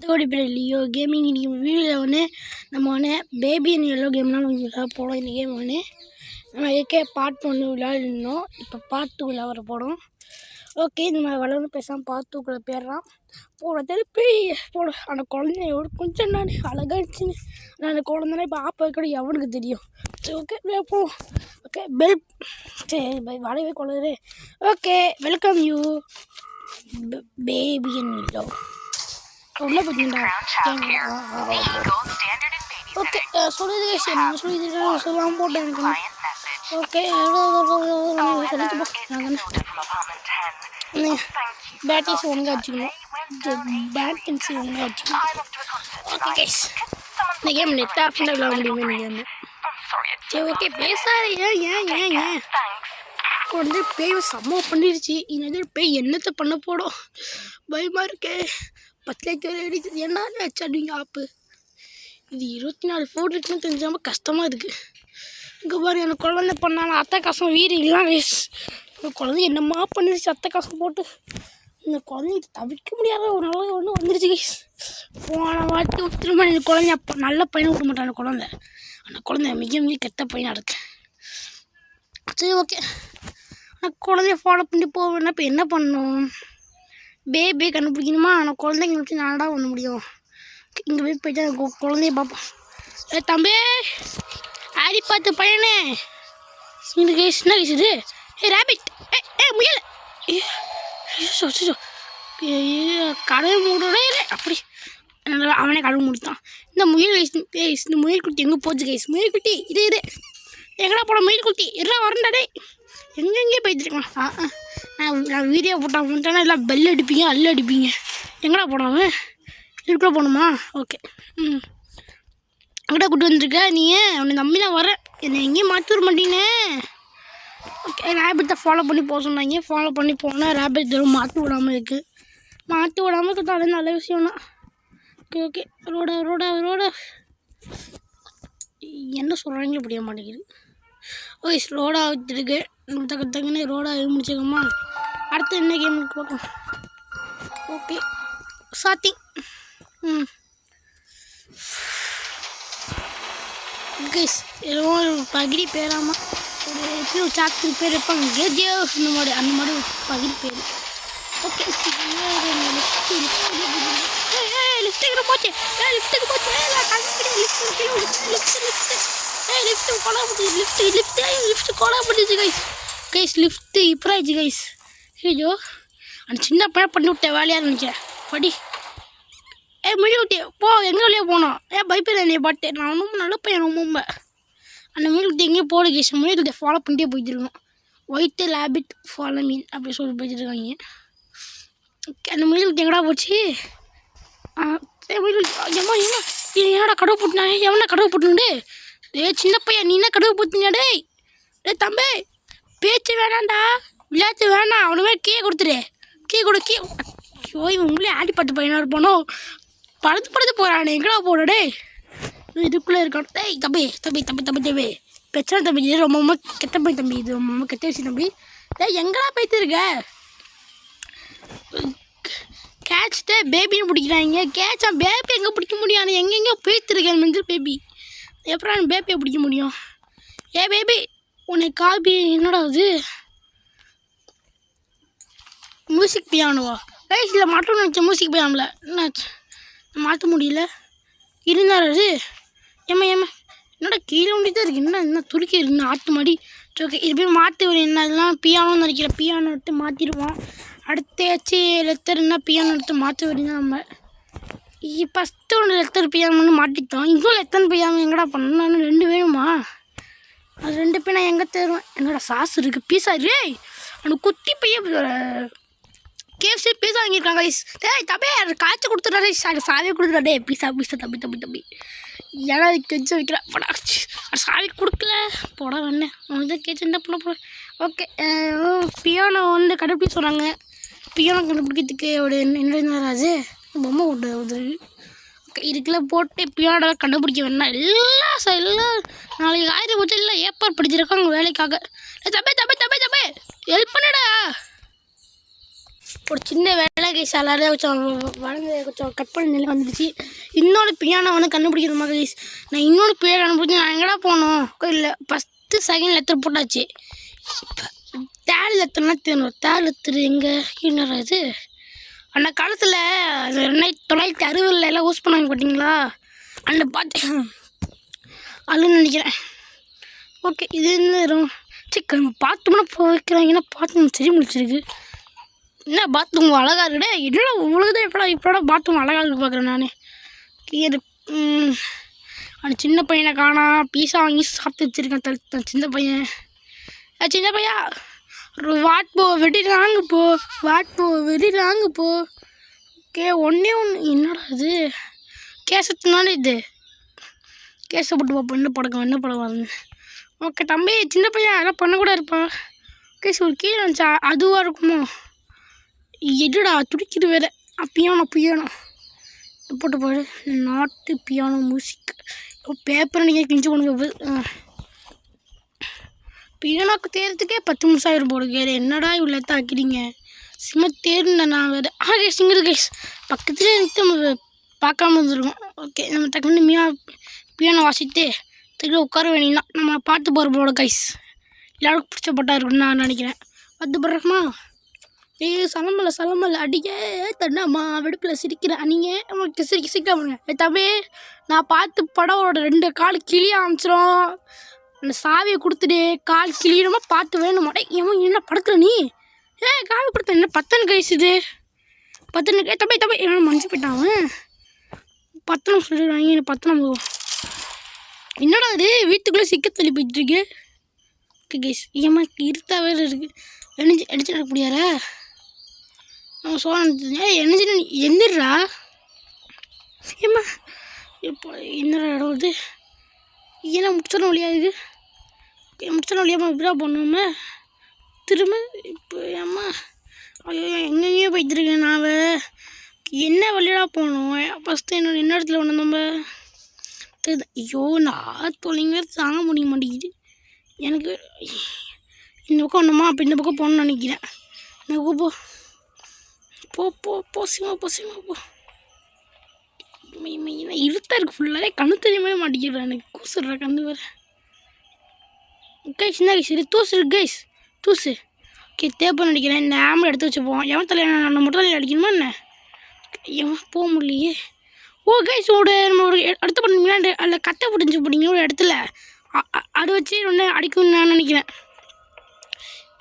மற்றபடி பேர் Leo gaming. இன்றைக்கி வீடியோவில் ஒன்று நம்ம ஒன்று பேபி அண்ட் எல்லோ கேம்லாம் கொஞ்சம் போடும். இந்த கேம் ஒன்று நம்ம ஏற்கே பார்ட் 1 விளையாடினோம். இப்போ பார்ட் 2 விளையாட போகிறோம். ஓகே, இந்த மாதிரி வளர்ந்து பேசாமல் பார்ட் 2க்குள்ளே போயிடலாம். போட திருப்பி போட அந்த குழந்தையோட கொஞ்சம் நான் அழகாக இருந்துச்சுன்னு நான் அந்த குழந்தைனா இப்போ ஆப்ப கூட எவனுக்கு தெரியும். சரி, ஓகே போவோம். ஓகே பெல் சரி வளைவே குழந்தை. Okay welcome you baby and yellow. உள்ள பார்த்தீங்களா? ஓகே சொல்லுது என்ன சொல்லி சொல்லாமல் போட்டேன் எனக்கு. ஓகே சொல்லிட்டு போ. பேட்டரிஸ் ஒழுங்காக வச்சுக்கணும். பேட்டரிஸ் ஒழுங்காக வச்சுக்கணும். ஓகே கேஸ் இந்த கேம் நெட் ஆஃப் பண்ண விளையாட முடியுமே நீங்கள். சரி ஓகே பேசாத. ஏன் வந்து பேய் செம்ம பண்ணிடுச்சு. இன்னும் பேய் என்னத்தை பண்ண போடும் பயமாக இருக்கே. 10 லட்சம் அடிச்சது என்ன வச்சாடுவீங்க ஆப்பு. இது 24 ஃபோட்டோ இருக்குன்னு தெரிஞ்சாமல் கஷ்டமாக இருக்குது. இங்கே பாரு எனக்கு குழந்தை பண்ணாலும் அத்தை காசம் வீடு இல்லாம் ரேஸ். இந்த குழந்தை என்னம்மா பண்ணிடுச்சு அத்தை காசம் போட்டு. இந்த குழந்தைய தவிர்க்க முடியாத ஒரு நாள் ஒன்று வந்துடுச்சு கைஸ். போன வாட்டி திரும்ப இந்த குழந்தைய அப்போ நல்ல பையனை விட மாட்டான். அந்த குழந்தை மிக கெட்ட பையனாக இருக்கு. சரி ஓகே நான் குழந்தைய ஃபாலோ பண்ணி போவேன்னா இப்போ என்ன பண்ணணும்? பேபியை கண்டுபிடிக்கணுமா? ஆனால் குழந்தைங்க வச்சு நான்டா பண்ண முடியும். இங்கே போய் போயிட்டு குழந்தைய பார்ப்போம். தம்பி ஆடி பார்த்து பையனே இந்த கேஸ் என்ன கேஸ் இது? ரேபிட் முயல் கடவுள் மூடவே அப்படி அவனே கடவுள் முடித்தான். இந்த முயல் இந்த முயல் குட்டி எங்கே போச்சு கைஸ்? முயல் குட்டி இது எங்கடா போட முயல் குட்டி எல்லாம் வரண்டாடே எங்கெங்கே போயிட்டுருக்கான். நான் வீடியோ போட்டேன்னா எல்லாம் பெல் அடிப்பீங்க அடிப்பீங்க. எங்கடா போடாமல் இதுக்குள்ளே போகணுமா? ஓகே எங்கடா கூட்டு வந்துருக்க நீ? அவனை நம்பி நான் வரேன். என்னை எங்கேயும் மாற்றி வர மாட்டீங்கன்னே. ஓகே ரேபிட்டை ஃபாலோ பண்ணி போக சொன்னாங்க. ஃபாலோ பண்ணி போனால் ரேபிட் தரும் மாற்றி விடாமல் இருக்குது. மாற்றி விடாமல் இருக்கிறது நல்ல விஷயம்னா. ஓகே ரோடா என்ன சொல்கிறாங்களோ புரிய மாட்டேங்குது. ஓகே ரோடாக வச்சுருக்கு. நம்ம தங்கன்னு ரோடாக முடிச்சுக்கோமா? அடுத்து என்ன கேமுக்கு பார்க்கலாம். ஓகே சாத்தி கைஸ் எல்லாம் பகிரி பேராமா ஒரு எப்படி சாத்து பேர் இருப்பாங்க கேஜியோ அந்த மாதிரி பகிரி பேர். ஓகே லிஃப்ட்டுக்கு போச்சு லிஃப்ட் கொலை பண்ணிச்சு கைஸ். லிஃப்ட்டு இப்போ ஆயிடுச்சு கைஸ். ஐயோ அந்த சின்ன பையன் பண்ணி விட்டேன் வேலையாக இருந்துச்சேன். படி முடி விட்டி போ. எங்கே வழியாக போனோம்? பயப்பட நீ பாட்டு. நான் ரொம்ப நல்ல பையன் ரொம்ப. அந்த முயல்கிட்ட எங்கேயும் போட கேஸ். முயல்கிட்ட ஃபாலோ பண்ணிட்டே போயிட்டுருக்கோம். ஒயிட்டு லேபிட் ஃபாலோ மீன் அப்படி சொல்லி போயிட்டுருக்காங்க. அந்த முயல்கிட்ட எங்கடா போச்சு? ஏம்மா என்னடா கடவு போட்டுனாங்க? எவனா கடவு போட்டுண்டு? சின்ன பையன் நீ என்ன கடவு போட்டினா? தம்பி பேச்சு வேணாண்டா விளையாட்டு வேணாம். அவனுமே கீ கொடுத்துரு. கீ ஐயோ இவன் உங்களே ஆடி பார்த்து பையனாக இருப்பானோ. படுத்து போகிறானே எங்கடா போடே. இதுக்குள்ளே இருக்கான். தம்பி பிரச்சனை தம்பி. இது ரொம்ப கெட்ட போய் தம்பி. இது ரொம்ப கெட்ட விஷயம் தம்பி. எங்கடா போய்த்து இருக்க? கேட்ச்ட்டு பேபின்னு பிடிக்கிறாங்க. கேட்சா பேபி எங்கே பிடிக்க முடியும்? எங்கெங்கேயோ போய்த்துருக்கேன் மஞ்சள் பேபி. எப்பறம் நான் பேபியை பிடிக்க முடியும்? பேபி உன்னை காபி என்னடா அது? மியூசிக் பியானோவா? இதில் மாட்டோம்னு நினச்சேன். மியூசிக் பியானில் என்னாச்சு? மாற்ற முடியல. இருந்தார் அது. ஏம்மா என்னோட கீழே முடிதான் இருக்குது. என்ன துருக்கி இருக்குன்னு ஆட்டு மாடி. ஓகே இது போய் மாற்றி ஒரு என்ன இதெல்லாம் பியானோன்னு நினைக்கிறேன். பியானோ எடுத்து மாற்றிடுவோம். அடுத்தாச்சு லெத்தர் என்ன பியானோ எடுத்து மாற்ற வரீங்க. நம்ம ஃபஸ்ட்டு ஒன்று லெத்தர் பியானோன்னு மாட்டிட்டோம். இன்னும் லெத்தர் பியானோ எங்கடா பண்ணணும்? 2 வேணுமா? அது 2 பேர் நான் எங்கே தருவேன்? என்னோட சாஸ் இருக்குது. பீஸா ரே அந்த குட்டி பையன் கேஎஃப்சி பீஸா வாங்கியிருக்காங்க கைஸ். தம்பி காய்ச்சி கொடுத்துட்றாரு. சாவி கொடுத்துட்டாடே. பீஸா தம்பி ஏன்னா கெஞ்சம் வைக்கிறேன். போடா சாவி கொடுக்கல போட வேணேன். அவன் தான் கேச்சு என்ன பண்ண போகிறேன். ஓகே பியானோ வந்து கண்டுபிடிக்க சொன்னாங்க. பியானோ கண்டுபிடிக்கிறதுக்கு ஒரு என்ன அது பொம்மை கொண்டு ஓகே இதுக்கெல்லாம் போட்டு பியானோ கண்டுபிடிக்க வேணா. எல்லாம் நாளைக்கு ஆயிரம் போச்சு. எல்லாம் ஏற்பாடு படிச்சிருக்காங்க வேலைக்காக. தம்பி ஹெல்ப் பண்ணடா. ஒரு சின்ன வேலை கைஸ் எல்லாரும் கொஞ்சம் வளர்ந்து கொஞ்சம் கட் பண்ண நிலை வந்துடுச்சு. இன்னொரு பியானோ வந்து கண்டுபிடிக்கிற மாதிரி கைஸ். நான் இன்னொரு பியானோ கண்டுபிடிச்சி நான் எங்கடா போகணும் இல்லை 1st 2nd லெட்டர் போட்டாச்சு. இப்போ 3rd லெட்டர்னா தேணும். 3rd லெட்டர் எங்கே என்னடா இது? அந்த காலத்தில் 1960 எல்லாம் யூஸ் பண்ணாங்க பார்த்தீங்களா? அந்த பாட்டு அதுன்னு நினைக்கிறேன். ஓகே இது என்ன சரி பாத்ரூம்னா போய் வைக்கிறாங்கன்னா பாத்ரூம் சரி முடிச்சிருக்கு. என்ன பாத்ரூம் அழகாக இருக்குடே. என்னடா உங்களுக்கு தான் இப்போடா பாத்ரூம் அழகாக இருக்கு பார்க்குறேன் நான். இது அந்த சின்ன பையனை காணா பீஸா வாங்கி சாப்பிட்டு வச்சுருக்கேன். சின்ன பையன் வாட் போ வெடிறாங்க போ. ஓகே ஒன்றே என்னடா இது கேசத்துனால இது கேஸை போட்டு பார்ப்போம் என்ன படம் வருது. ஓகே தம்பி சின்ன பையன் அதெல்லாம் பண்ணக்கூட இருப்பான். ஓகே ஒரு கீழே வந்துச்சா அதுவாக இருக்குமோ? எதுடா துடிக்கிது வேறு. பியானோ போட்டு நாட்டு பியானோ மியூசிக். பேப்பர் நீங்கள் கிழிச்சு கொண்டு போய் பியானோக்கு தேர்றதுக்கே 10 நிமிஷம் ஆயிரம் போடுங்க. என்னடா இவ்வளோ ஆக்கிறீங்க? சிம்ம தேர்ந்தேன் நான் வேறு. சிங்கிள் கைஸ் பக்கத்துலேயே நிறுத்தி நம்ம பார்க்காம இருந்துருக்கோம். ஓகே நம்ம டக்குன்னு பியானோ வாசிட்டு திரும்ப உட்கார வேண்டியதான். நம்ம பார்த்து போகிற கைஸ் எல்லாருக்கும் பிடிச்ச பாட்டாக இருக்குன்னு நான் நினைக்கிறேன். பார்த்து போடுறோமா? சலமல்ல அடிக்க தண்ணாம்மா வெடுப்பில் சிரிக்கிறேன். நீங்கள் சிரிக்க பண்ணுங்க தம்பி. நான் பார்த்து படவோட 2 கால் கிளிய ஆரம்பிச்சிடும். அந்த சாவியை கொடுத்துட்டு கால் கிளியணுமா பார்த்து வேணுமா? என்ன படுக்கிற நீ? காவி கொடுத்த என்ன 10 கைஸ் இது 10 தம்பி என்ன மஞ்சள் போயிட்டான் 10 சொல்லிடுவாங்க. 10 என்னடா அது வீட்டுக்குள்ளே சிக்க தள்ளி போயிட்டுருக்கு. ஓகே கைஸ் ஏமா இருட்டா வேறு இருக்குது. அடிச்சு நடக்க முடியாரா? என்னச்சு எந்திரா ஏம்மா இப்போ என்னடா இடம் இது? ஏன்னா முடிச்சிடும் வழியாது முடிச்சிடும் வழியாம்மா இப்படிதான் பண்ணுவோமே திரும்ப. இப்போ ஏம்மா ஐயோ எங்கெங்கேயோ போய்த்துருக்கேன் நான். என்ன வழியாக போகணும்? ஃபஸ்ட்டு என்ன இடத்துல ஒன்று நம்ம ஐயோ நான் தொலைங்க தாங்க முடிய மாட்டேங்குது எனக்கு. இந்த பக்கம் ஒன்றுமா அப்போ இந்த பக்கம் போகணுன்னு நினைக்கிறேன். இந்த பக்கம் போ சிமா போ. இருட்டாக இருக்குது ஃபுல்லாகவே கண்ணு தெரியவே மாட்டேங்கிறேன் எனக்கு. கூசுடுற கண்ணு வேறு. கைஸ் என்ன சரி தூசு இருக்கு கைஸ் தூசு. ஓகே தேப்பன்னு நினைக்கிறேன். இந்த ஆம்பளை எடுத்து வச்சுப்போம். எவன் தலையை நம்ம மட்டும் தலையில் அடிக்கணுமா என்ன? எவன் போக முடியலையே. கைஸ் நம்ம ஒரு அடுத்த பண்ணிங்கன்னா அதில் கத்தை பிடிச்சி போட்டிங்க ஒரு இடத்துல அதை வச்சு ஒன்று அடிக்கணும்னு நான் நினைக்கிறேன்.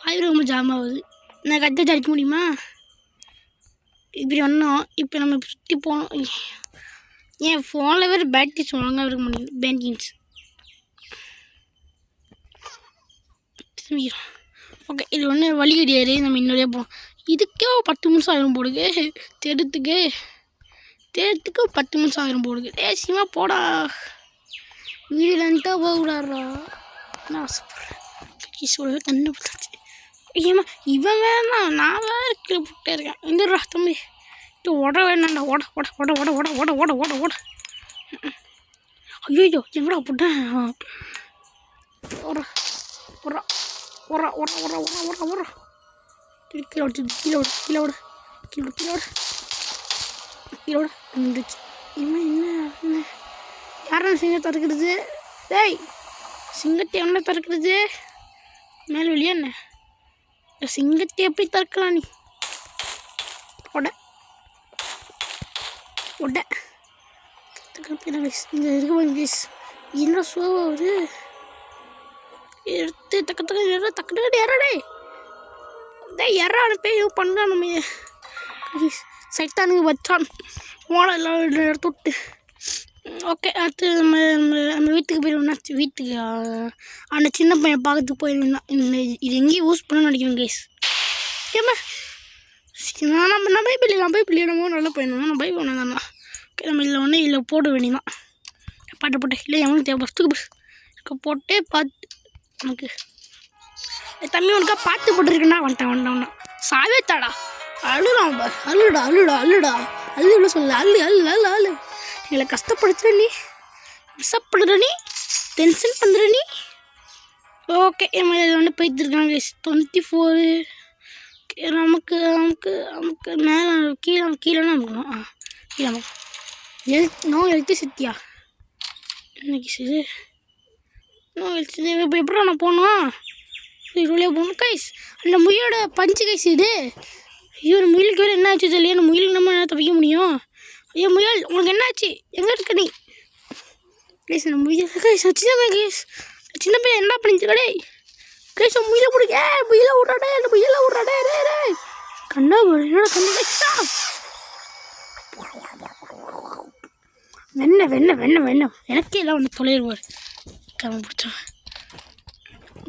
அது ரொம்ப ஜாம் ஆகுது. நான் கத்தை வச்சு அடிக்க முடியுமா? இப்படி ஒன்றும் இப்போ நம்ம சுற்றி போகணும். என் ஃபோனில் வேறு பேட்டரிஸ் ஒழுங்காக இருக்க முடியுது. பேண்டிங்ஸ் ஓகே இது ஒன்று வழி கிடையாது. நம்ம இன்னொரு போகணும். இதுக்கே 10 நிமிஷம் ஆயிரும் போடுங்க. தேடுறதுக்கு 10 நிமிஷம் ஆயிரும் போடுங்க. தேசியமாக போடா வீடு லன்ட்டாக போகக்கூடாதா? நான் ஆசைப்படுறேன். கண்ணு பார்த்தாச்சு. ஏமா இவன் வேணாம் நான் வேறு கீழே போட்டே இருக்கேன். இந்த தம்பி இது ஓட வேணாண்டா. ஓட ஐயோ எங்கடா போட்டேன்? கீழோட நின்றுச்சு. என்ன யாரும் சிங்கத்தை திறக்கிறது? டேய் சிங்கத்தை என்ன திறக்கிறது? மேலே வெளியே என்ன சிங்கத்தை எப்படி திறக்கலாம் நீ? உட இங்கே இருக்கு என்ன சோவாகுது? எடுத்து டக்கு எறடே எறான்னு போய் பண்ணுறான் நம்ம சைத்தானுக்கு வச்சான் ஓலை எல்லாம் எடுத்து விட்டு. ஓகே அடுத்து நம்ம வீட்டுக்கு போயிடுவோம். வீட்டுக்கு அந்த சின்ன பையன் பார்க்கறதுக்கு போயிருந்தான். இது எங்கேயும் யூஸ் பண்ண நினைக்கிறேன் கைஸ். ஏமா நான் பைப்பில்லையே நம்ம நல்லா போயிடணும். நான் பைப் ஒன்று தானா? ஓகே நம்ம இல்லை ஒன்று இல்லை போட வேண்டியதான். போட்டு இல்லை எவனுக்கு தேவை பஸ்ட்டுக்கு போட்டு பார்த்து நமக்கு தம்பி உனக்கா பார்த்து போட்டுருக்கேன்னா வந்துட்டான் சாவே தாடா. அழுடா இவ்வளோ சொல்ல அள்ளு எங்களை கஷ்டப்படுத்துற நீ, விசப்படுற நீ, டென்ஷன் பண்ணுற நீ. ஓகே என் மேலே வந்து போய்த்துருக்காங்க 24. நமக்கு நமக்கு நமக்கு மேலே கீழே கீழேனா நமக்கணும் கீழே நோ எலக்ட்ரிசிட்டியா இன்னைக்கு சரி நோ எலக்ட்ரிசிட்டி இப்போ எப்படி நான் போகணும் இதுலேயே போகணும் கைஸ் அந்த முயலோட பஞ்சு கைஸ் இது ஐயோ அந்த முயலுக்கு வேறு என்ன ஆச்சு தெரியல அந்த முயலுக்கு நம்ம என்ன தப்பிக்க முடியும் ஐயோ முயல் உனக்கு என்ன ஆச்சு எங்கே இருக்க நீ கைஸ் அந்த முயல் கைஸ் சின்ன பையன் கைஸ் சின்ன பையன் என்ன பண்ணிச்சுக்கடே கைஸ் முயலை பிடிக்க முயலை விட்றாடே அந்த முயலை விட்றாடே ரே கண்ணா என்னோட கண்ணு வெண்ண எனக்கே எல்லாம் ஒன்று தொலைடுவார்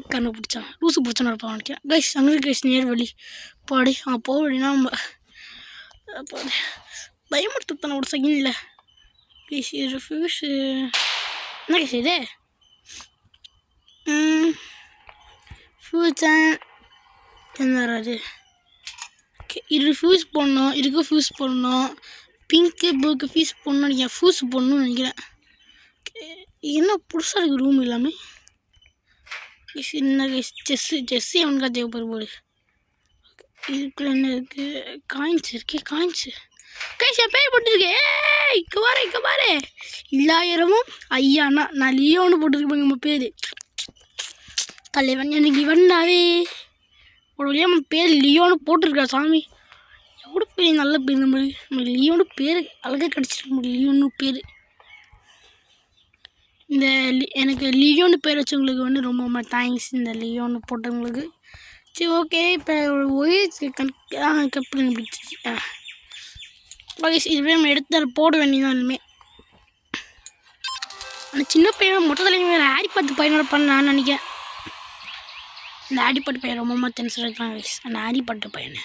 கண்ணு பிடிச்சான் லூசு பிடிச்சான்னு இருப்பான் நினைக்கிறேன் கைஸ் அங்கே கைஸ் நேர் வழி பாடி போக வழினா நம்ம பயமுறுத்தான ஒரு செகண்ட் இல்லை கைஸ் இது ஃபியூஸ் என்ன கைஸ் இது ஃபியூஸ் என்ன வராது இது ஃபியூஸ் போடணும் இதுக்கு ஃபியூஸ் போடணும் பிங்க்கு ப்ளூக்கு ஃபீஸ் போடணும்னு நினைக்கிறேன் ஃபியூஸ் போடணும்னு நினைக்கிறேன் என்ன புதுசாக இருக்குது ரூம் எல்லாமே என்ன செஸ்ஸு அவனுக்கா தேவைப்படும் போது இதுக்குள்ள என்ன இருக்குது காயின்ஸ் இருக்கே காயின்ஸு கைஸ் என் பேர் போட்டுருக்கேன் இங்கே பாரு எல்லாயிரமும் ஐயாண்ணா நான் லியோன்னு போட்டுருக்கேன் நம்ம பேர் தலைவன் எனக்கு இவன்டாவே ஒரு வழியாக நம்ம பேர் லியோன்னு போட்டிருக்கா சாமி எவ்வளோ பெரிய நல்ல பேர் நம்ம லியோன்னு பேர் அழகாக கிடச்சிருக்கு நம்ம லியோன்னு பேர் இந்த எனக்கு லியோன்னு பேர் வச்சவங்களுக்கு வந்து ரொம்ப தேங்க்ஸ் இந்த லியோன்னு போட்டவங்களுக்கு சரி ஓகே இப்போ ஒயிட் கப்பல் பிடிச்சிச்சு ஓகே இதுவே நம்ம எடுத்து அதை போட வேண்டியதாலுமே ஆனால் சின்ன பையன் மொட்டை தலைங்க வேறு ஆடிப்பாட்டு பையனோட பண்ணான்னு நினைக்கிறேன் இந்த ஆடிப்பாட்டு பையன் ரொம்ப டென்ஷன் இருக்காங்க அந்த ஆடிப்பாட்டு பையனை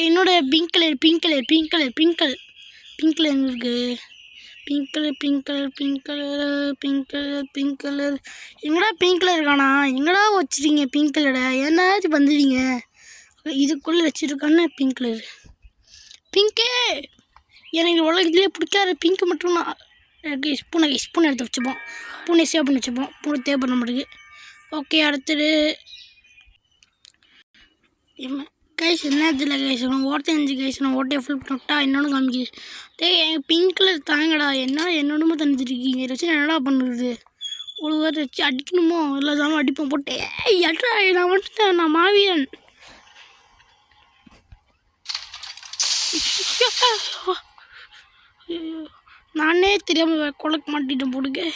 என்னோட பிங்க் கலர் இருக்குது பிங்க் கலர் எங்கடா பிங்க் கலர் இருக்கானா எங்கடா வச்சுருங்க பிங்க் கலரை ஏன்னாச்சும் வந்துடுங்க இதுக்குள்ளே வச்சுருக்கான்னு பிங்க் கலர் பிங்க்கு எனக்கு உலகத்துலேயே பிடிக்காத பிங்க்கு மட்டும் நான் ஸ்பூன் எடுத்து வச்சுப்போம் பூனை சேவ் பண்ணி வச்சுப்போம் பூனை தேவைப்பட மாட்டேங்குது ஓகே அடுத்தது கைஸ் என்ன இதில் கைஸ் ஓட்டை அஞ்சு கைஸ் நான் ஓட்டையை ஃபுல் பண்ணிட்டா என்னோட காமிக்குது எங்கள் பிங்க் கலர் தாங்கடா என்னோடமோ தந்துருக்கீங்க இதை வச்சு நான் என்னடா பண்ணுறது ஒரு வாரம் வச்சு அடிக்கணுமோ இல்லை சாமி அடிப்போம் போட்டு அட்ரா நான் வந்துட்டேன் நான் மாவீரன் நானே தெரியாமல் கொலைக்க மாட்டிட்டேன் போடுங்க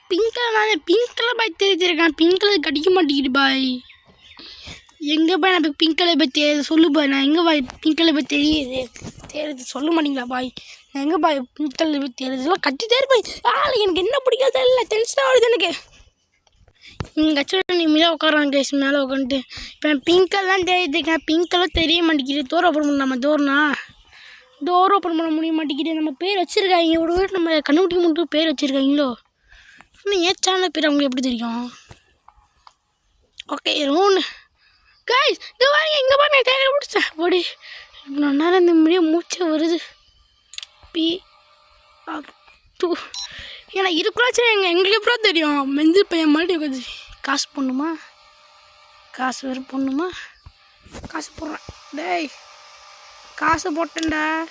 பிங்க் கலர் பாய் தெரிஞ்சிருக்கேன் பிங்க் கலர் கடிக்க மாட்டேங்குது பாய் எங்கே பாய் நான் பிங்க் கலர் பாய் தெரியுது சொல்லு பாய் நான் எங்கே பாய் பிங்க் கலர் பாய் தெரியுது சொல்ல மாட்டீங்களா பாய் நான் எங்கே பாய் பிங்க் கலர் பாய் தெரியுது எல்லாம் கட்டிட்டே இருப்பாய் எனக்கு என்ன பிடிக்காது இல்லை டென்ஷனாக வருது எனக்கு இங்கே கட்சி நிம்மதியாக உட்காராங்க கேஸ் மேலே உட்காந்துட்டு இப்போ பிங்க் கலர்லாம் தெரியுதுக்கேன் பிங்க் கலர் தெரிய மாட்டேங்குது டோர் ஓப்பன் பண்ணலாமா டோர் ஓப்பன் பண்ண முடிய மாட்டேங்குது நம்ம பேர் வச்சுருக்காங்க ஒரு வீடு நம்ம கண்டுபிடிக்க மட்டும் பேர் வச்சுருக்காங்களோ இன்னும் ஏச்சான பேர் அவங்க எப்படி தெரியும் ஓகே ஒன்று கைஸ் இங்கே பாருங்க இங்கே பாருங்க தேவை பிடிச்சேன் போடி நான் நேரம் இந்த முடிய மூச்சை வருது ஏன்னா இதுக்குள்ளாச்சும் எங்களுக்கு எப்படா தெரியும் மெஞ்சு பையன் மாதிரி உட்காந்து காசு போடணுமா காசு வேறு போடணுமா காசு போடுறேன் டேய் காசு போட்டேன்டா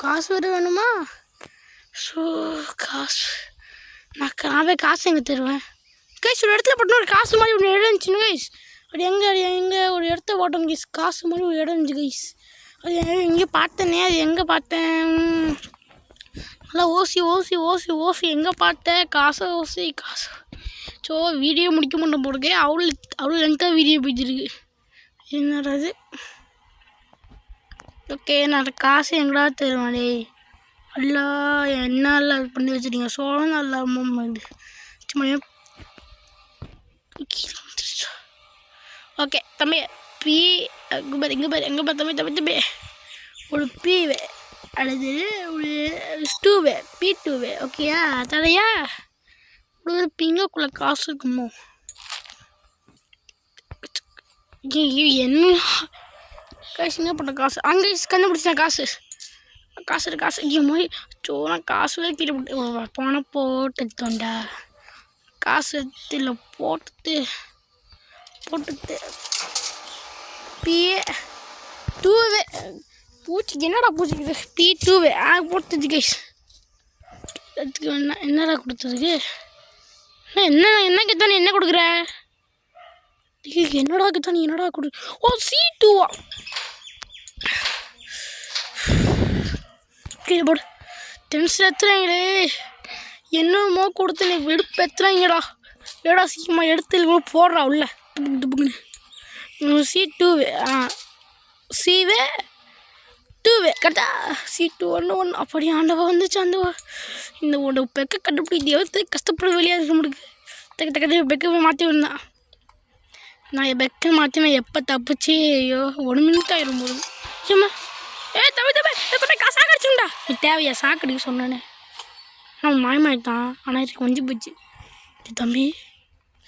காசு வேறு வேணுமா ஸோ காசு நானே காசு எங்கே தருவேன் கைஸ் ஒரு இடத்துல போட்டோம் ஒரு காசு மாதிரி ஒரு இடம் இருந்துச்சுன்னு கைஸ் அது எங்கே ஒரு இடத்த போட்டோம் கைஸ் காசு மாதிரி ஒரு இடம் இருந்துச்சு கைஸ் அது எங்கே பார்த்தேனே அது எங்கே பார்த்தேன் நல்லா ஓசி எங்கே பார்த்தேன் காசு ஸோ வீடியோ முடிக்க மாட்டோம் போடுங்க அவ்வளோ லென்த்தாக வீடியோ போயிட்டுருக்கு என்னது ஓகே நான் காசு எங்கடா தருவேன் டே அல்லா என்ன அது பண்ணி வச்சுட்டீங்க சோழம் நல்லா இது சும்மா ஓகே தம்பி இங்கே பாரு தம்பி ஒரு பீவே அல்லது ஒரு ஸ்டூவே P2 ஓகேயா தடையா ஒரு பிங்கக்குள்ளே காசு இருக்குமோ என்ன காசு என்ன பண்ண காசு அங்கே கண்டுபிடிச்சேன் காசு ஐயோ மாதிரி சோனா காசு கீழே போட்டு போன போட்டு தோண்டா காசு எடுத்து போட்டுட்டு பிஏ டூவே பூச்சிக்கு என்னடா பூச்சிக்குது பி டூவே போட்டுச்சு கைஸ். அதுக்கு என்னடா கொடுத்ததுக்கு என்ன கிட்ட நீ என்ன கொடுக்குற என்னடா கிட்ட நீ என்னடா கொடு ஓ C2வா கீழே போடு. டென்ஷன் எத்துறாங்களே என்னமோ கொடுத்து நீ வெடுப்பு எத்துறாங்கடா. ஏடா சீக்கிரமா எடுத்து போடுறா உள்ள C2வே சிவே 2வே கரெக்டா C2 1 அப்படியே ஆண்டவா வந்துச்சு. அந்த இந்த ஒரு பெக்கை கண்டுபிடிக்க எவ்வளோ கஷ்டப்பட வெளியாக இருக்க முடியுது. தக்க பெக்கை மாற்றி வந்தான். நான் என் பெக்கை மாற்றி நான் எப்போ தப்பிச்சு ஐயோ 1 மினிட் ஆயிரும் போது ஏம்மா தம்பி காசா கிடச்சுண்டா நீ தேவையா சாக்கடிக்க சொன்னானே. நான் மாயமாயிட்டான். ஆனால் இதுக்கு கொஞ்சம் போச்சு தம்பி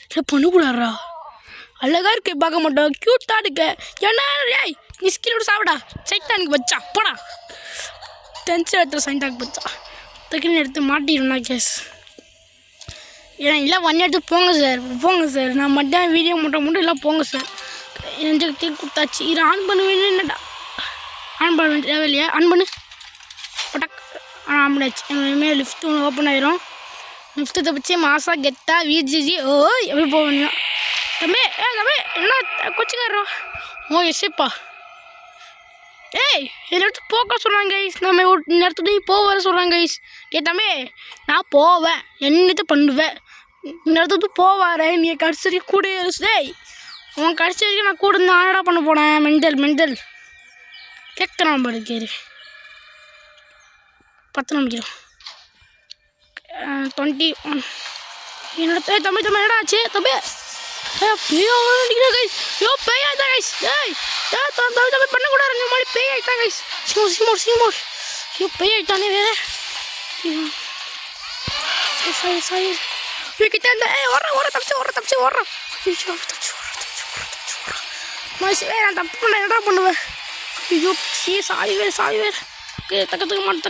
இல்லை பண்ணக்கூடாதா அழகா இருக்கு பார்க்க மாட்டோம் க்யூட்டாக இருக்க ஏன்னா ஏய் நீ ஸ்கிலோட சாப்பிடா சைட்டானுக்கு வச்சா போடா டென்ஷன் எடுத்து சைட்டாக்கு வச்சா தக்குன்னு எடுத்து மாட்டிடும்னா கேஸ். ஏன்னா இல்லை வண்டி எடுத்து போங்க சார் நான் மட்டும் வீடியோ மட்டும் இல்லை போங்க சார் எனக்கு தீ கொடுத்தாச்சு. இது ஆன் பண்ணுவேன்னு என்னடா ஆன் பண்ண தேவையில்லையா ஆன் பண்ணு பட்டக் ஆன் பண்ணியாச்சு. இனிமேல் லிஃப்ட் ஒன்று ஓப்பன் ஆயிரும். லிஃப்ட்டை தப்பிச்சு மாசா கெத்தா விஜிஜி ஓ எப்படி போக வேண்டியும் தம்பி தம்பி என்ன கொச்சிக்காரோ ஓ எஸ்ப்பா ஏய் இதில் எடுத்து போக்க சொல்கிறாங்க கைஸ். நம்ம இந்த இடத்துல போக வர சொல்கிறாங்க கைஸ். தம்பி நான் போவேன் என்னத்தை பண்ணுவேன் இந்த இடத்துக்கு போவாரேன் நீ கடைசி வரைக்கும் கூட டேய் உன் கடைசி வரைக்கும் நான் கூட இருந்து ஆனடா பண்ண போனேன் மெண்டல் கேட்குறான் பாரு கேரு 10 நிமிடம் 21 என்னோட தம்பி என்னடா ஆச்சு தம்பி பண்ணக்கூடாது இந்த மாதிரி பேய் ஆயிட்டான் கைஸ். சீமோர் பேய் ஆயிட்டானே வேற கிட்ட இருந்த வர தப்பிச்சு வர்றான் நான் தப்பு பண்ண என்னடா பண்ணுவேன் ஐயோ சாவி வேறு தக்கத்துக்கு மாட்டு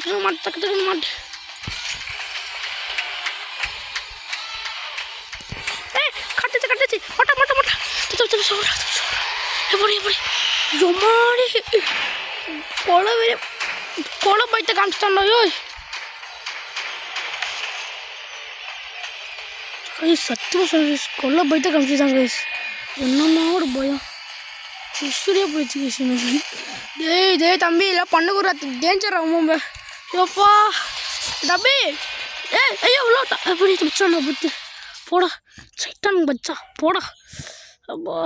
கட்டுச்சு மொட்டை எப்படி எம்மாடி கொலை பைத்த காமிச்சிட்டாண்டோ சத்தியமாக சொல்ல கொலை பைத்த காமிச்சிட்டாங்க கைஸ். என்னம்மா ஒரு பயம் ஹிஸ்டரியா போயிடுச்சு கைஸ் எனக்கு. டேய் தம்பி இல்லை பண்ணக்கூடாது டேஞ்சர் ஆகும் யோப்பா தம்பி ஐயோ இவ்வளோ எப்படி தப்பிச்சாண்டா பத்து போடா சைட்டான் பச்சா போடா அப்பா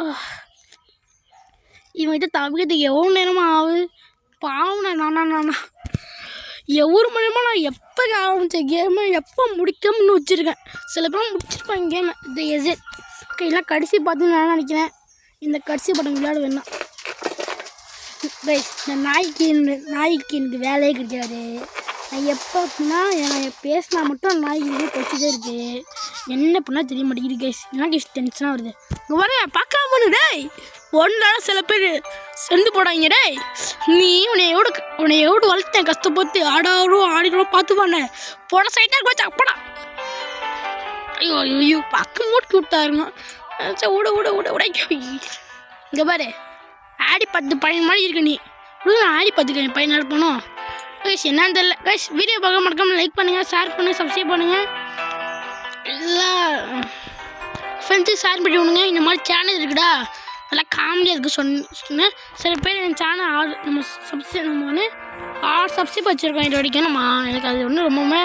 இவன் கிட்ட தவிக்கிறதுக்கு எவ்வளோ நேரமாக ஆகுது பாவண்ணா நானா எவ்வளோ மணிமா நான் எப்போ ஆரம்பித்த கேமை எப்போ முடிக்கணும்னு வச்சுருக்கேன். சில பேர் முடிச்சிருப்பாங்க கேமை இந்த எசட் ஓகே எல்லாம் கடைசி பார்த்து நான் நினைக்கிறேன். இந்த கடைசி படம் விளையாட வேணாம் கைஸ். இந்த நாய்க்கு எனக்கு வேலையே கிடைக்காது. நான் எப்போ அப்படின்னா நான் பேசினா மட்டும் நாய்க்கு பேசிட்டே இருக்கு. என்ன பண்ணால் தெரிய மாட்டேங்குது கைஸ். என்ன கைஸ் டென்ஷனாக வருது இங்கே வர பார்க்காம பண்ணு டேய் ஒன்றால சில பேர் சென்று போடாங்க டேய் நீ உன்னை எவ்வளோ வளர்த்தேன் கஷ்டப்பட்டு ஆடிடும் பார்த்துப்பானே போட சைட்டாக வச்சா அப்படா ஐயோ பக்கம் மூட்டு விட்டாருங்க விட இங்கே பாரு ஆடி 10 பையன் மாதிரி இருக்கு நீ ஆடி 10 பையன் இருப்பணும் கைஸ். என்னன்னு தெரியல கைஸ். வீடியோ பார்க்க மறக்காம லைக் பண்ணுங்கள் ஷேர் பண்ணுங்கள் சப்ஸ்கிரைப் பண்ணுங்கள் எல்லா ஃப்ரெண்ட்ஸுக்கு ஷேர் பண்ணி விடுங்க. இந்த மாதிரி சேனல் இருக்குடா நல்லா காமெடியாக இருக்குது சொன்னேன். சில பேர் என் சேனல் நம்ம வந்து 6 சப்ஸ்கிரைப் வச்சுருக்கோம் இது வரைக்கும். எனக்கு அது ஒன்று ரொம்பவுமே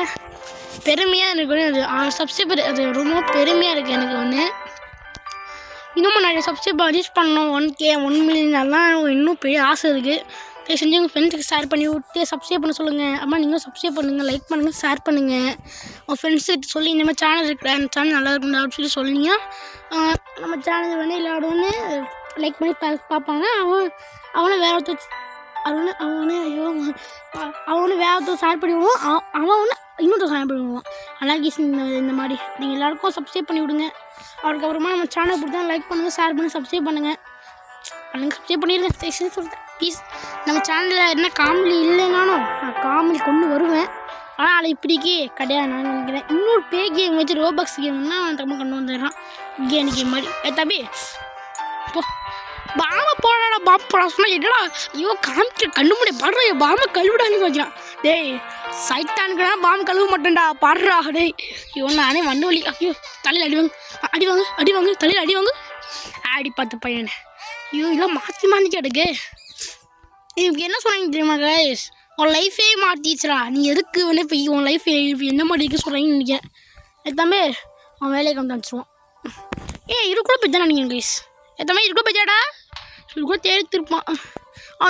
பெருமையாக எனக்கு வந்து அது 6 சப்ஸ்கிரைபர் அது ரொம்ப பெருமையாக இருக்குது எனக்கு வந்து. இன்னமும் நிறைய சப்ஸ்கிரைபர் ரீச் பண்ணணும் 1K 1 மில்லியன் அதெல்லாம் இன்னும் பெரிய ஆசை இருக்குது. செஞ்சு உங்கள் ஃப்ரெண்ட்ஸுக்கு ஷேர் பண்ணி விட்டு சப்ஸ்கிரைப் பண்ண சொல்லுங்கள். அம்மா நீங்களும் சப்ஸ்கிரைப் பண்ணுங்கள் லைக் பண்ணுங்கள் ஷேர் பண்ணுங்கள். உங்கள் ஃப்ரெண்ட்ஸுக்கு சொல்லி இந்த மாதிரி சேனல் இருக்கிற அந்த சேனல் நல்லா இருக்குண்டா அப்படின்னு சொல்லி சொன்னீங்கன்னா நம்ம சேனல் வந்து விளையாடுவோன்னு லைக் பண்ணி பார்ப்பாங்க. அவனை வேற ஒருத்தர் அவனு வேற ஒருத்தர் ஷேர் பண்ணி விடுவோம். அவன் ஒன்று இன்னொருத்தர் ஷேர் பண்ணி விடுவான். அழகி இந்த மாதிரி நீங்கள் எல்லாேருக்கும் சப்ஸ்கிரைப் பண்ணி விடுங்க. அதுக்கப்புறமா நம்ம சேனல் பிடிச்சா லைக் பண்ணுங்கள் ஷேர் பண்ணி சப்ஸ்கிரைப் பண்ணுங்கள். சப்ஸ்கிரைப் பண்ணிடுறேன் சொல்லிட்டேன் ப்ளீஸ். நம்ம சேனலில் என்ன காமெடி இல்லைனாலும் நான் காமெடி கொண்டு வருவேன். ஆனால் அதை இப்படிக்கு கிடையாது நான் நினைக்கிறேன். இன்னொரு பே கேம் வச்சு ரோபாக்ஸ் கேம்னா தம்ம கொண்டு வந்துடுறான் கேம் கேம் மாதிரி. தம்பி போ பாம போடா பாப்பா சொன்னா என்னடா ஐயோ காமிக்க கண்ணு முடி பாடுற பாம கழுவிடான்னு வைக்கிறான். டேய் சைத்தானுக்குனா பாம்பு கழுவ மாட்டேன்டா பாடுறா. டேய் ஐயோ நானே வண்டு வலி. ஐயோ தலையில் அடிவாங்க தலையில் அடிவாங்க ஆடி பார்த்து பையனை. ஐயோ இதெல்லாம் மாற்றி கேட்டுக்கு இதுக்கு என்ன சொன்னாங்க தெரியுமா கைஸ்? உன் லைஃபே மாற்றிச்சுடா. நீ எதுக்கு வந்து இப்போ உன் லைஃப் என்ன மாதிரி இருக்க சொல்கிறீங்கன்னு நினைக்கிறேன். தம்பி அவன் வேலையை கொண்டு வந்துச்சுருவான். இதுக்குள்ளே போய்த்தானே நீங்கள் கைஸ்? தம்பி இதுக்குள்ளே போய்ச்சாடா? இதுக்குள்ளே தேடி திருப்பான்.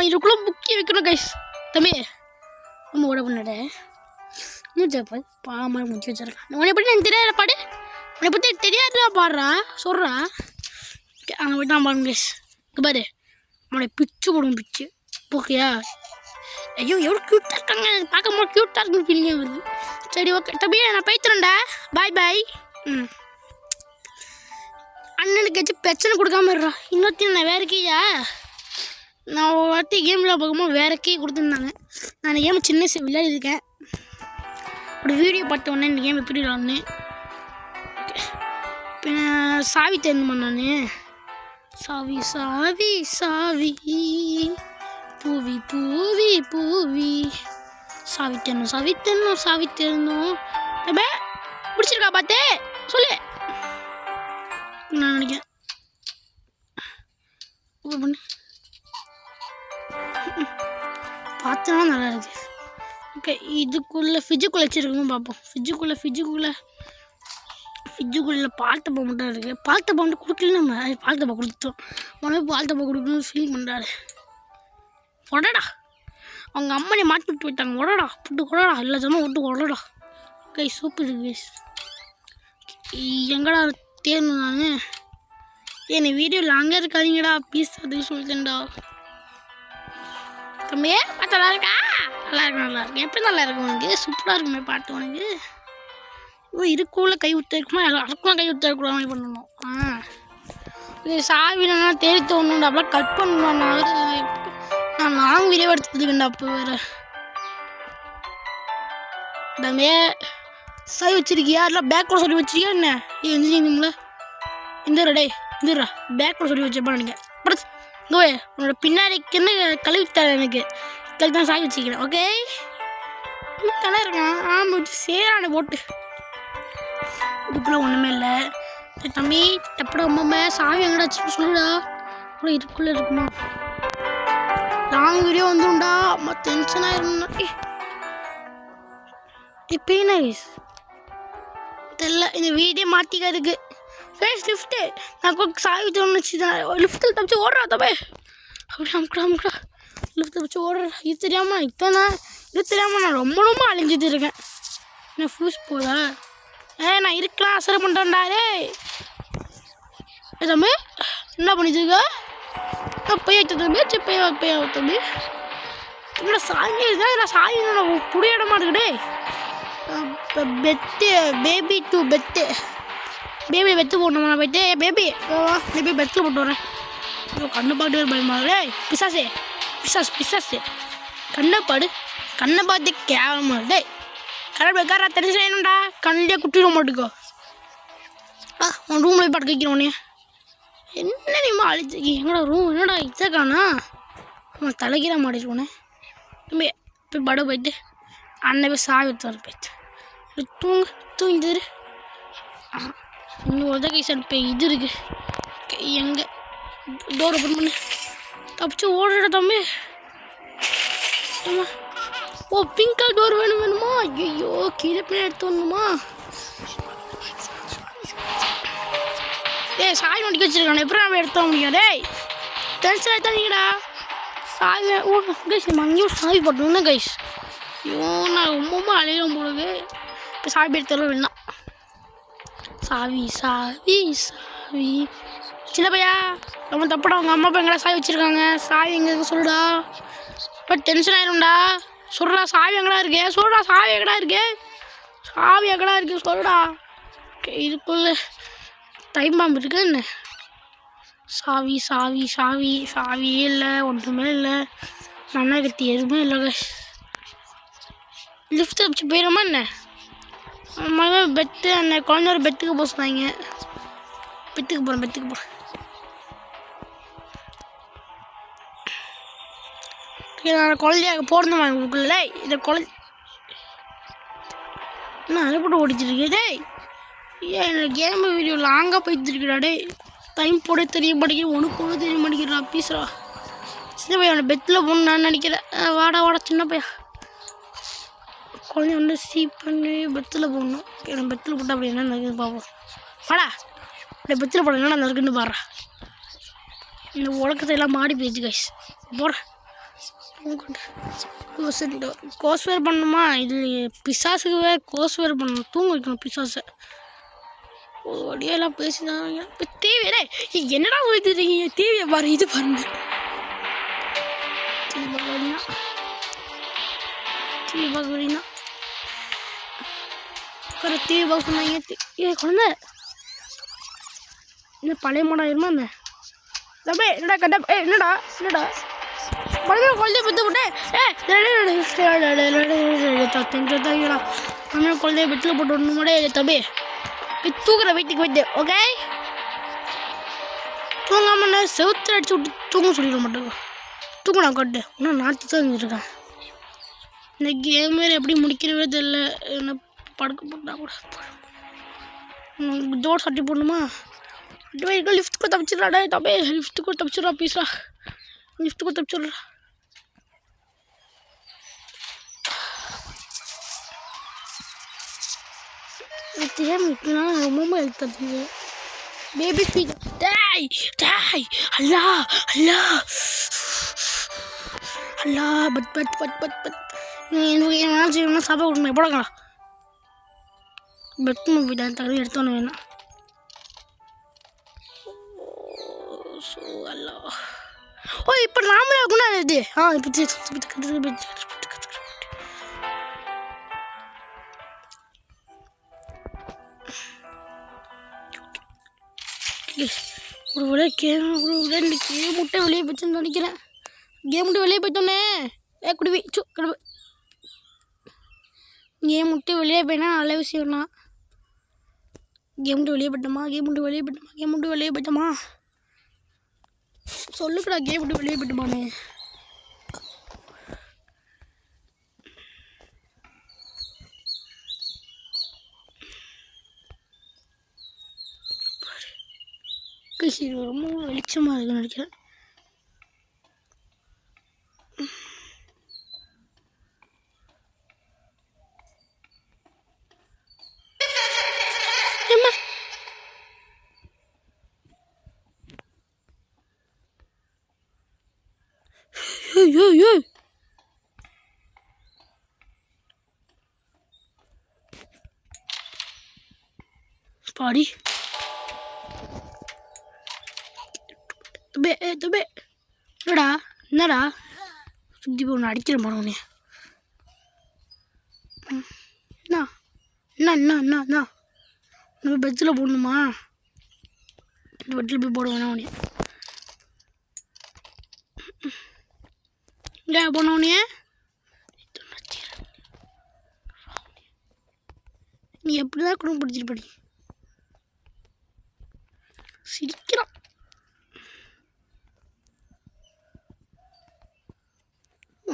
இதுக்குள்ளே முக்கிய வைக்கணும் கைஸ். தம்பி நம்ம ஓட பண்ணாட மூச்சப்பா பாமா முடிச்சு வச்சிருக்கான். உன்னை பற்றி எனக்கு தெரியாத பாடு, உன்னை பற்றி தெரியாதுடா பாடுறா சொல்கிறா. அங்கே போய்ட்டு நான் பாருங்க கைஸ். இங்கே பாரு அவனை பிச்சு போடுவோம் பிச்சு ஓகேயா? ஐயோ எவ்வளோ க்யூட்டாக இருக்காங்க பார்க்கும் போது க்யூட்டாக இருக்குன்னு ஃபீலிங்கே வருது. சரி ஓகே தம்பி நான் போய்த்துறேன்டா பாய் பாய். அண்ணனுக்கு வச்சு பிரச்சனை கொடுக்காம இருறா. இன்னொருத்தையும் நான் வேறு கீயா நான் ஒரு வாட்டி கேமில் பார்க்கும்போது வேறு கீ கொடுத்துருந்தாங்க. நான் கேம் சின்ன விளையாடிருக்கேன். ஒரு வீடியோ பார்த்த உடனே இந்த கேம் எப்படி விளாட்னேன். இப்போ சாவி தெரிஞ்சுமா நான் சாவி சாவி சாவி பூவி பூவி பூவி சாவி தெரணும் தம்பி பிடிச்சிருக்கா பார்த்தே சொல்லு நான் நினைக்கிறேன். பண்ணு பார்த்தனா நல்லா இருக்கு. ஓகே இதுக்குள்ளே ஃப்ரிட்ஜுக்குள்ளே வச்சுருக்கணும் பார்ப்போம். ஃப்ரிட்ஜுக்குள்ளே பால் டப்பா மட்டும் இருக்குது. பால் டப்பா வந்து கொடுக்கல நம்ம பால் டப்பா கொடுத்துட்டோம். மறுபடியும் பால் டப்பா கொடுக்கணும்னு ஃபீல் பண்ணுறாரு. உடடா அவங்க அம்மனை மாட்டி விட்டு போயிட்டாங்க. உடடா புட்டு கொடடா எல்லா ஜாமும் விட்டு உடடா கை சூப்பு இருக்கு கைஸ். எங்கடா தேரணும் நான் என்னை வீடியோ லாங்காக இருக்காதீங்கடா ப்ளீஸ் அதுக்கு சொல்லிட்டேன்டா. தம்பி பாட்டு நல்லா இருக்கா? நல்லா இருக்கு எப்படி நல்லா இருக்கும் உனக்கு? சூப்பராக இருக்குமே பாட்டு உனக்கு. இதுக்குள்ள கை விட்டு இருக்குமா அதுக்கும் கை விட்டு இருக்கிற மாதிரி பண்ணணும். இது சாவினா தேடி தோணுண்டா அப்படிலாம் கட் பண்ணணும். நான் லாங் வீடியோ எடுத்துக்கிட்டேன்டா அப்போ வேறு. தம்பி சாவி வச்சிருக்கியா இல்லை பேக்கில் சொல்லி வச்சிருக்கியா என்ன? எந்திரிங்களா இந்த டே இந்துரா பேக்கில் சொல்லி வச்சிருப்பான் நினைக்கிறேன். படத்து இங்கே உன்னோட பின்னாடிக்குன்னு கழுவித்தார எனக்கு கழுவி தான் சாவி வச்சுக்கிறேன். ஓகே தானே இருக்கான் ஆமாம் வச்சு சேரான போட்டு இதுக்குள்ளே ஒன்றுமே இல்லை. தம்பி எப்படா அம்மா சாவி எங்கடா வச்சுன்னு சொல்லுடா. அவ்வளோ இதுக்குள்ளே இருக்குமா? லாங் வீடியோ வந்துடும்டா அம்மா டென்ஷனாக இருந்தா. இப்போ என்ன தெரியல இந்த வீடியோ மாற்றிக்கிறதுக்கு ஃபேஸ் லிஃப்ட்டு நான் சாவி தோணுச்சு. லிஃப்ட்டில் தப்பிச்சு ஓடுறா தப்பே அப்படி அமுக்கடா லிஃப்ட் தப்பிச்சு ஓடுறா. இது தெரியாமல் இது தெரியாமல் நான் ரொம்ப அழிஞ்சிட்டு இருக்கேன். என்ன ஃபியூஸ் போதா? நான் இருக்கலாம் அசரை பண்ணுறேன்டா. தம்பி என்ன பண்ணிட்டுருக்க? போய் தம்பி போய் தம்பி என்ன சாமி இருந்தால் நான் சாமி நான் புடியிட மாட்டேங்கடே. பெட்டு பேபி டூ பெட்டு பேபி பெத்து போடணுமா? நான் போயிட்டு பேபி பெத்தில் போட்டு வரேன். கண்ணை பாட்டு பயமாடே பிசாசு கண்ணை பார்த்து கேவலமா டே கடற்காரா தெரிஞ்சு வேணும்டா. கண்ணிலே குட்டிட மாட்டுக்கோ. உன் ரூம்லேயே பாட்டு கேட்கிறோன்னே என்ன நீமா அழிச்சிருக்கி எங்கடா ரூம் என்னடா இச்சக்கானா அவன் தலைக்கீழ மாட்டிருக்கோனே. தம்பி போய் பட போயிட்டு அண்ணன் போய் சாவி எடுத்து போயிட்டு தூங்கிட்டு இன்னும் உதவி சார் இப்போ இது இருக்கு எங்கே டோர் ஓப்பன் பண்ணு தப்பிச்சு ஓடுற தம்பி. ஆமாம் பிங்க் கலர் டோர் வேணுமா? ஐயோ கீழே பின்னாடி எடுத்து வரணுமா? சாவி நோண்டிக்க வச்சிருக்கானே எப்படி நம்ம எடுத்து வர முடியும்? டென்ஷன் ஆகிட்டாங்கடா சாவி கைஸ் நம்ம அங்கேயும் சாவி போட்டோம்னா கைஸ். ஐயோ நான் ரொம்ப அழையிடும் போடுது. இப்போ சாவி எடுத்து தர வேணாம். சாவி சின்ன பையா நம்ம தப்படா அவங்க அம்மா அப்பா எங்கடா சாவி வச்சுருக்காங்க. சாவி எங்கே இருக்கு சொல்லுடா. இப்போ டென்ஷன் ஆகிடும்டா. சொல்கிறா சாவி எங்கடா இருக்கு சொல்கிறா. சாவி எங்கடா இருக்கு சொல்லுடா. இதுக்குள்ள டைம் பாம்பு இருக்கு என்ன? சாவியே இல்லை ஒன்றுமே இல்லை. மண்ணை கட்டி எதுவுமே இல்லை. லிஃப்ட் வச்சு போயிடுமா என்ன? மழை பெட்டு அந்த குழந்தை ஒரு பெட்டுக்கு போக சொன்னாங்க. பெட்டுக்கு போகிறேன். நான் குழந்தையாக போடணுமா உங்களுக்குள்ள? இந்த குழந்தை என்ன அரைப்பட்டு ஓடிச்சிருக்கு டேய்? ஏன் என்னோட கேம் வீடியோ லாங்காக போயிட்டு இருக்குடா டேய். டைம் போட தெரிய மாட்டேங்குது, ஒன்று போட தெரிய மாட்டேங்கிறா பீஸ்ரா. சின்ன பையன் அவனை பெத்தில் போகணுன்னு நான் நினைக்கிறேன். வாடா சின்ன பையன். குழந்தை வந்து சீப் பண்ணி பெத்தில் போடணும். எனக்கு பெத்தில் போட்டால் அப்படி என்ன நடக்குதுன்னு பார்ப்போம். வாடா அப்படியே பெத்தில் போட என்ன நடக்குன்னு பாடுறா. இந்த உலகத்தை எல்லாம் மாடி போயிடுச்சு கைஸ். போடுறேன் கோஸ் வேர் பண்ணணுமா? இது பிசாசுக்கு வேறு கோஸ் வேர் பண்ணணும். தூங்க வைக்கணும் பிசாசை. ஒடியெல்லாம் பேசிதான் இப்போ டிவியே என்னடா ஓய்த்துறீங்க? டிவியை பாரு, இது பாருங்க. டிவி பார்க்குறீங்கன்னா டிவி பார்க்க சொன்னாங்க. ஏ குழந்தை என்ன பழைய மாடம் ஆயிருமா என்ன? தம்பி என்னடா கட்ட என்னடா குழந்தைய பத்து போட்டேன். குழந்தைய பெட்டில் போட்டு ஒன்று கூட தம்பி தூக்குற வீட்டுக்கு போயிட்டு ஓகே. தூங்காமல் நான் செவுத்துல அடிச்சு விட்டு தூங்க சொல்லிட மாட்டேங்க. தூங்கினா கட்டு இன்னும் நாட்டு தான் இருந்துருக்கேன். இந்த கேம் வேறு எப்படி முடிக்கிறவே தெரியல. என்ன படுக்க போட்டா கூட ஜோர் சட்டி போடணுமா? லிஃப்ட்டுக்கு தப்பிச்சிடறாடே தம்பி. லிஃப்ட்டுக்கு தப்பிச்சிடறா பீஸா. லிஃப்ட்டுக்கு தப்பிச்சிட்றா. ரொம்ப ஹெல்ப் தருது பேபி ஸ்பீட். டாய் அல்லா பட் என்ன சாப்பிட விடணும் எப்படாங்களா? பெட் மூவி தான் தகுதி எடுத்தோன்னு வேணாம். அல்லா ஓ இப்போ நாமளே கூட இது இப்போ ஒரு விட கேம் இந்த கேம் முட்டை வெளியே போச்சுன்னு நினைக்கிறேன். கேம் முட்டை வெளியே போயிட்டோன்னே குடிவி கிடவு. கேம் முட்டை வெளியே போயினா நல்ல விஷயம்னா. கேம் முட்டை வெளியே போயிட்டோமா சொல்லுக்கடா. கேம் முட்டை வெளியே போயிட்டோமானே. ரொம்ப வெளிச்சமாக இருக்குன்னு நினைக்கிறேன். பாடி துபே என்னடா சுற்றி போய் ஒன்று அடிக்கிற போன உடனே என்ன நம்ம பெட்ஸில் போடணுமா? இந்த பெட்டில் போய் போட வேணாம் உடனே. இங்கே போன உடனே நீ எப்படி தான் குடும்பம் பிடிச்சிட்டு படி சிரிக்கிறான்.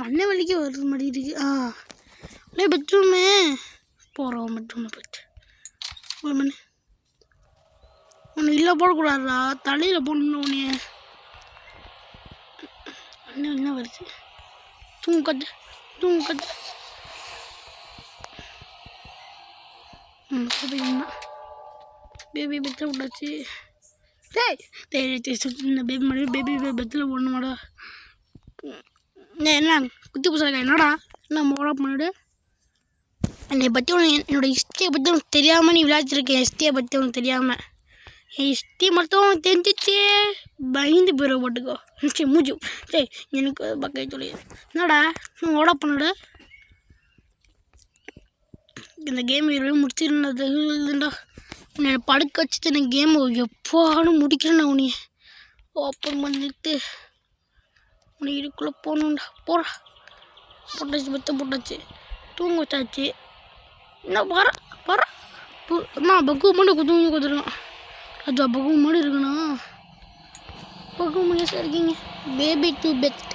அண்ணன் வலிக்கு வர்றது மாதிரி இருக்கு. அப்படியே பெட்ரூமு போகிறோம். பெட்ரூமை போயிட்டு ஒரு மணி ஒன்று இல்லை போடக்கூடாதுடா, தலையில் போடணும் உடனே. அண்ணன் என்ன வருது? தூங்கட்டு பேபி பெட்டில் விட்டாச்சு. இந்த பேபி மாதிரி பேபி பெட்டில் போடணுமாடா? என்ன குத்தி பூசாக்கா என்னடா என்ன மோடா பண்ணிவிடு. என்னை பற்றி உனக்கு என்னோடய ஹிஸ்ட்ரியை பற்றி உனக்கு தெரியாமல் நீ விளையாச்சிருக்கேன். ஹிஸ்ட்ரியை பற்றி உனக்கு தெரியாமல் என் ஹிஸ்ட்ரி மட்டும் உனக்கு தெரிஞ்சிச்சு பயந்து போயிட போட்டுக்கோ. சரி மூச்சு சரி எனக்கு பக்கம் சொல்லி என்னடா நான் ஓட பண்ணிவிடு. இந்த கேம் இருவே முடிச்சிருந்தா உன்னை படுக்க வச்சுட்டு இந்த கேம் எப்போன்னு முடிக்கிறேன். உன்னை ஓப்பன் பண்ணிட்டு உன்னை இதுக்குள்ளே போகணுண்டா. போட்டாச்சு பெத்த போட்டாச்சு. தூங்க வச்சாச்சு. என்ன வர அம்மா பக்கு மட்டும் தூங்கி கொடுத்துருக்கான். ராஜா பகு மாதிரி இருக்கணும். பகு முடிய சார் இருக்கீங்க. Baby to best.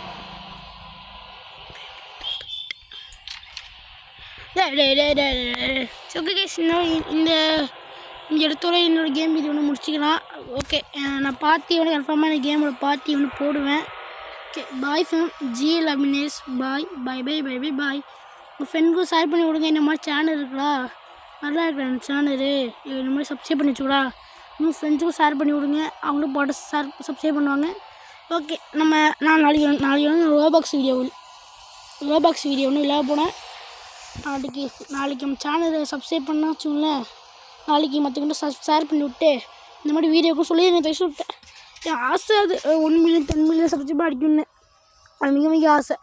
Okay guys, இந்த இடத்தோட என்னோடய கேம் இது ஒன்று முடிச்சிக்கலாம். ஓகே, நான் பார்ட்டி ஒன்று கன்ஃபார்மாக இந்த கேமோட பார்ட்டி ஒன்று போடுவேன். Okay, bye from GL Abhinesh. Bye bye bye bye bye bye. உங்கள் ஃப்ரெண்டுக்கும் ஷேர் பண்ணி விடுங்க. இந்த மாதிரி சேனல் இருக்குடா, நல்லா இருக்கிற அந்த சேனலு, இந்த மாதிரி சப்ஸ்கிரைப் பண்ணி வச்சுக்கூடா. இன்னும் ஃப்ரெண்ட்ஸுக்கும் ஷேர் பண்ணி விடுங்க, அவங்களும் பாட்டு சப்ஸ்கிரைப் பண்ணுவாங்க. ஓகே, நான் நாளைக்கு வந்து ரோபாக்ஸ் வீடியோ ஒன்று இல்லாத போனேன். நாளைக்கு நம்ம சேனலை சப்ஸ்கிரைப் பண்ணால் வச்சுங்களேன். நாளைக்கு மற்றவங்கிட்ட ஷேர் பண்ணி விட்டு இந்த மாதிரி வீடியோக்கும் சொல்லி என்னை பேசி விட்டேன். என் ஆசை அது 1 மில்லியன் 10 மில்லியன் சப்ஸ்கிரைப் அடிக்கணும்னு. அது மிக மிக ஆசை.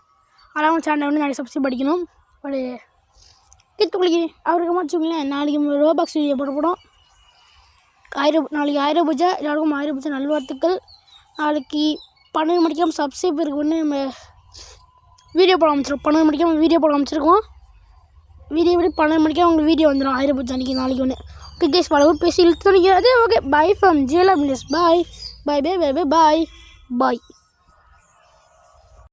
ஆனால் சேனலை வந்து நாளைக்கு சப்ஸ்கிரைப் அடிக்கணும். ஒரு கித்து குளிக்கிறேன் அவருக்கு வச்சுங்களேன். நாளைக்கு ரோபாக்ஸ் வீடியோ போடப்படும். நாளைக்கு 1000 பூஜை. எல்லாருக்கும் 1000 பூஜை நல்வாழ்த்துக்கள். நாளைக்கு 12 மணிக்கு நம்ம சப்ஸ்கிரைபருக்கு வந்து நம்ம வீடியோ போட ஆரம்பிச்சிருக்கோம். 12 மணிக்கு நம்ம வீடியோ போட ஆரம்பிச்சிருக்கோம். வீடியோ விட 12 மணிக்கு அவங்களுக்கு வீடியோ வந்துடும் 1000 பூஜை அன்றைக்கி. நாளைக்கு ஒன்று. ஓகே கேஸ், பல பேர் பேசி இழுத்து நினைக்கிறது. Okay, bye from GL Abhinesh. Bye bye bye bye bye bye.